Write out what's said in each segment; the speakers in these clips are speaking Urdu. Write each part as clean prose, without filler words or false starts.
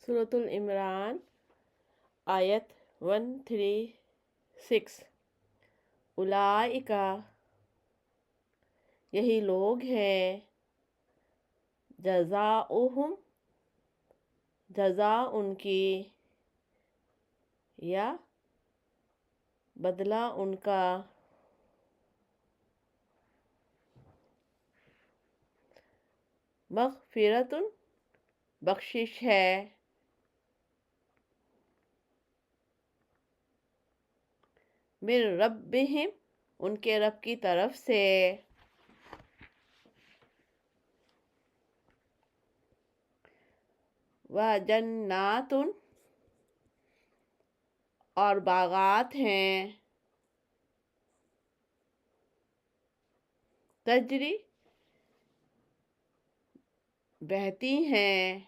سورۃ العمران آیت 136۔ اولئک، یہی لوگ ہیں، جزاؤہم، جزا ان کی، یا بدلہ ان کا، مغفرۃ، بخشش ہے، من ربہم، ان کے رب کی طرف سے، وجنات، اور باغات ہیں، تجری، بہتی ہیں،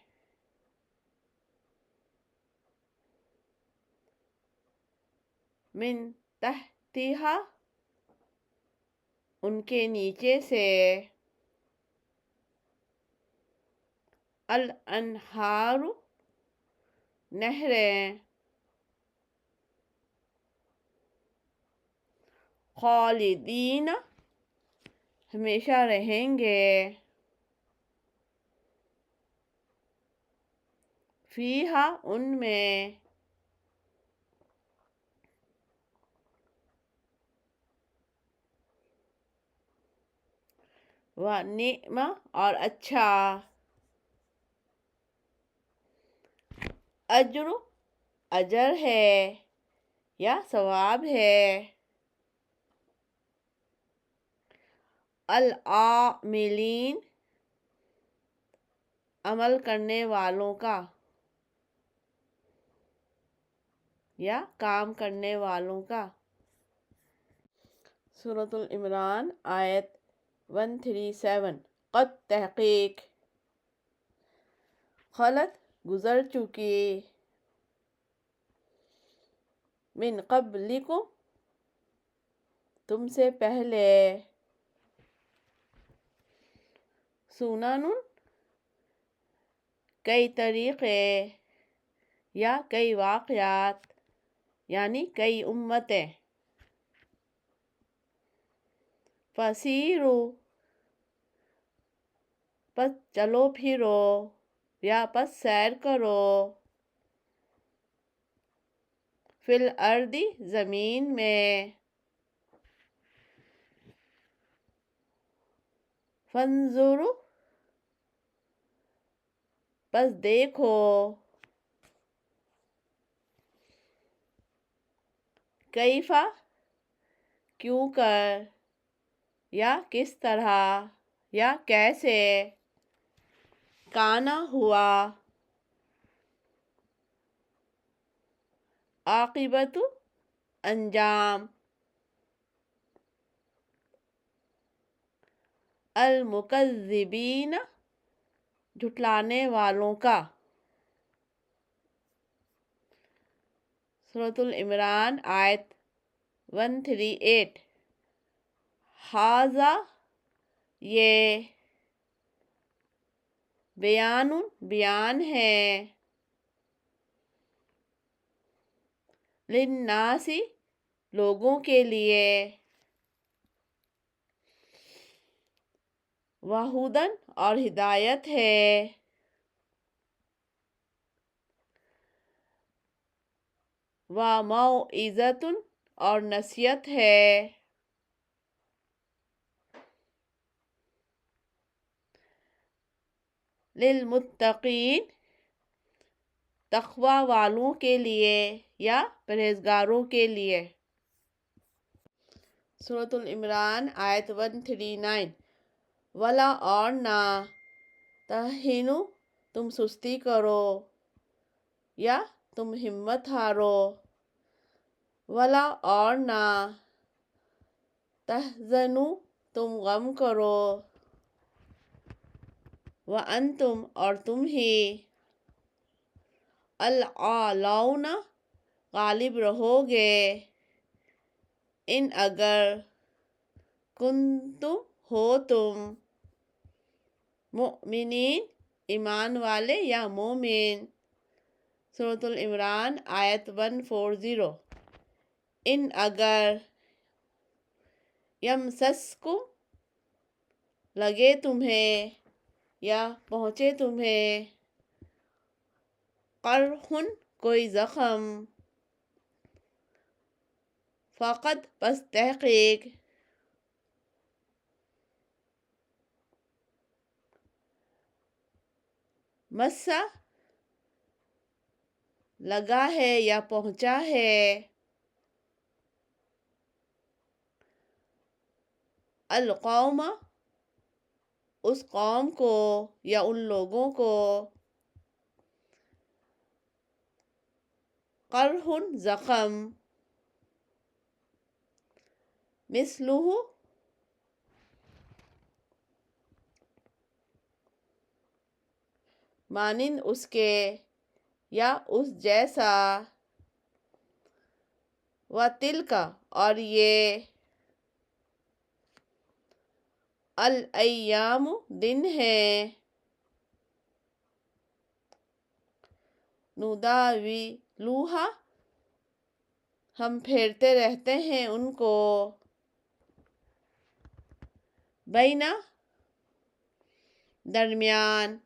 من تحتہا، ان کے نیچے سے، الانہار، نہریں، خالدین، ہمیشہ رہیں گے، فیہا، ان میں، ونعم، اور اچھا، اجر، اجر ہے یا ثواب ہے، العاملین، عمل کرنے والوں کا یا کام کرنے والوں کا۔ سورۃ العمران آیت 137۔ قد، تحقیق، خلت، گزر چکی، من قبلکم، تم سے پہلے، سنن، کئی طریقے یا کئی واقعات، یعنی کئی امتیں، فسیرو، پس چلو پھرو یا پس سیر کرو، فی الارض، زمین میں، فانظروا، پس دیکھو، کیف، کیوں کر، یا کس طرح، یا کیسے، کانا، ہوا، عاقبت، انجام، المکذبین، جھٹلانے والوں کا۔ سورۃ العمران آیت 138۔ ھذا، یہ، بیان، بیان ہے، للناس، لوگوں کے لیے، وہدی، اور ہدایت ہے، وموعظۃ، اور نصیحت ہے، للمتقین، تقوی والوں کے لیے یا پرہیزگاروں کے لیے۔ سورۃ العمران آیت 139۔ ولا، اور نہ، تہنوا، تم سستی کرو یا تم ہمت ہارو، ولا، اور نہ، تحزنوا، تم غم کرو، وانتم، اور تم ہی، الاعلون، غالب رہو گے، ان، اگر، کنتم، ہو تم، مؤمنین، ایمان والے یا مومن، سورۃ العمران آیت 140۔ ان اگر یمسسکم لگے تمہیں یا پہنچے تمہیں قرحن کوئی زخم، فقط پس تحقیق مسا لگا ہے یا پہنچا ہے القوم اس قوم کو یا ان لوگوں کو قرحن زخم، مثلہ مانند اس کے یا اس جیسا، وَتِلْکَ اور یہ الایام دن ہیں، نداولوہا ہم پھیرتے رہتے ہیں ان کو، بینہ درمیان،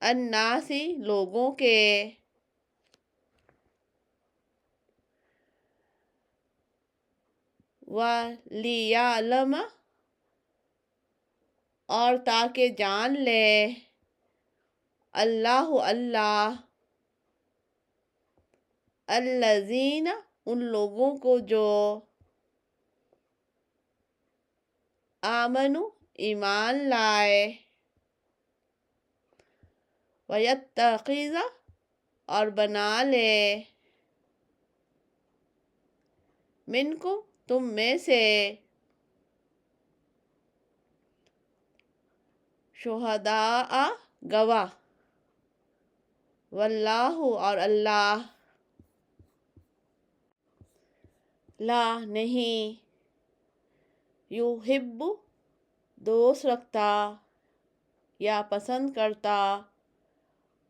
الناسی لوگوں کے، وَلِیَعْلَمَ اور تاکہ جان لے اللہ الذین ان لوگوں کو جو آمنوا ایمان لائے، وَيَتَّخِذَ اور بنا لے منکم تم میں سے شہداء گواہ، واللہ اور اللہ لا نہیں یحب دوست رکھتا یا پسند کرتا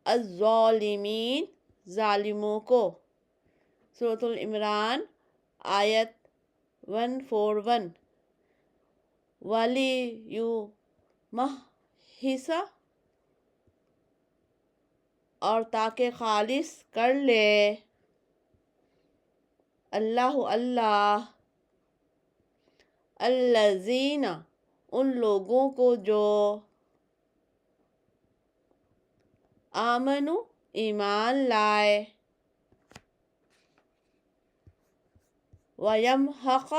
الظالمین ظالموں کو۔ سورۃ العمران آیت 141۔ وَلِیُمَحِّصَ اور تاکہ خالص کر لے اللہ الذین ان لوگوں کو جو آمنوا ایمان لائے، وَیَمْحَقَ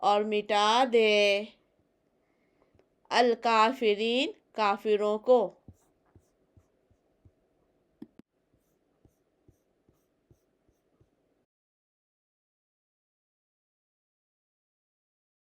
اور مٹا دے الکافرین کافروں کو۔